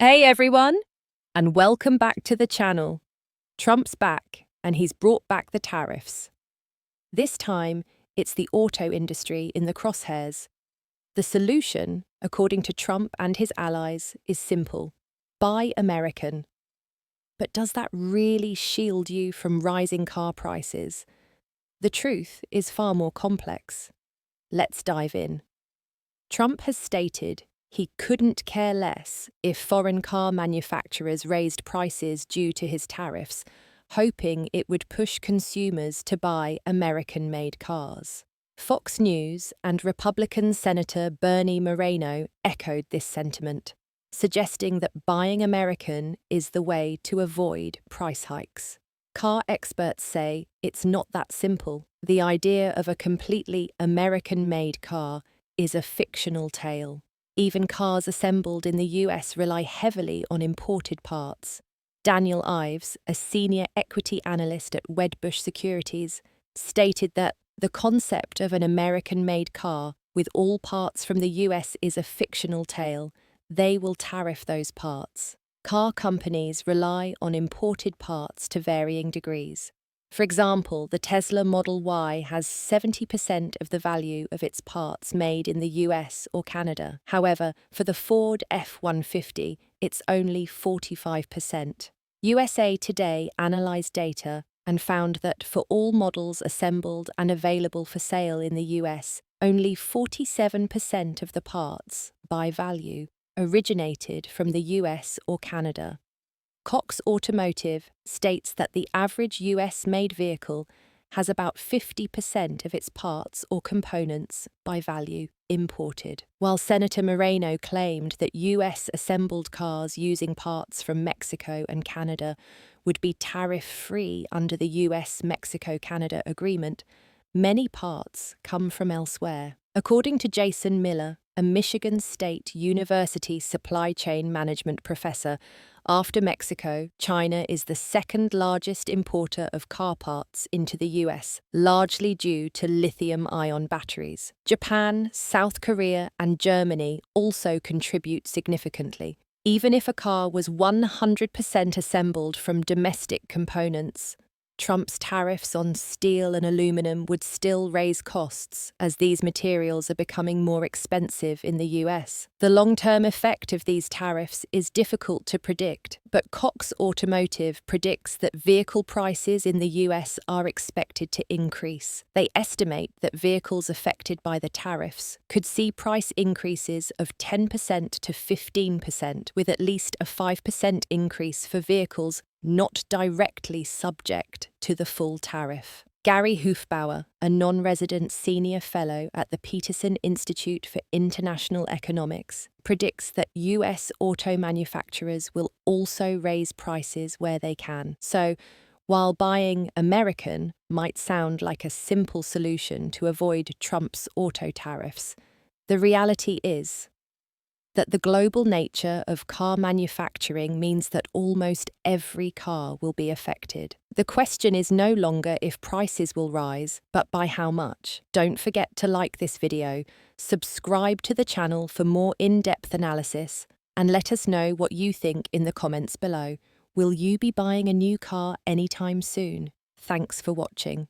Hey everyone, and welcome back to the channel. Trump's back, and he's brought back the tariffs. This time, it's the auto industry in the crosshairs. The solution, according to Trump and his allies, is simple: buy American. But does that really shield you from rising car prices? The truth is far more complex. Let's dive in. Trump has stated he couldn't care less if foreign car manufacturers raised prices due to his tariffs, hoping it would push consumers to buy American-made cars. Fox News and Republican Senator Bernie Moreno echoed this sentiment, suggesting that buying American is the way to avoid price hikes. Car experts say it's not that simple. The idea of a completely American-made car is a fictional tale. Even cars assembled in the US rely heavily on imported parts. Daniel Ives, a senior equity analyst at Wedbush Securities, stated that the concept of an American-made car with all parts from the US is a fictional tale. They will tariff those parts. Car companies rely on imported parts to varying degrees. For example, the Tesla Model Y has 70% of the value of its parts made in the US or Canada. However, for the Ford F-150, it's only 45%. USA Today analyzed data and found that for all models assembled and available for sale in the US, only 47% of the parts, by value, originated from the US or Canada. Cox Automotive states that the average US-made vehicle has about 50% of its parts or components, by value, imported, while Senator Moreno claimed that US-assembled cars using parts from Mexico and Canada would be tariff-free under the US-Mexico-Canada agreement. Many parts come from elsewhere. According to Jason Miller, a Michigan State University supply chain management professor, after Mexico, China is the second largest importer of car parts into the US, largely due to lithium-ion batteries. Japan, South Korea, and Germany also contribute significantly. Even if a car was 100% assembled from domestic components, Trump's tariffs on steel and aluminum would still raise costs, as these materials are becoming more expensive in the US. The long-term effect of these tariffs is difficult to predict, but Cox Automotive predicts that vehicle prices in the US are expected to increase. They estimate that vehicles affected by the tariffs could see price increases of 10% to 15%, with at least a 5% increase for vehicles not directly subject to the full tariff. Gary Hufbauer, a non-resident senior fellow at the Peterson Institute for International Economics, predicts that US auto manufacturers will also raise prices where they can. So, while buying American might sound like a simple solution to avoid Trump's auto tariffs, the reality is that the global nature of car manufacturing means that almost every car will be affected. The question is no longer if prices will rise, but by how much. Don't forget to like this video, subscribe to the channel for more in-depth analysis, and let us know what you think in the comments below. Will you be buying a new car anytime soon? Thanks for watching.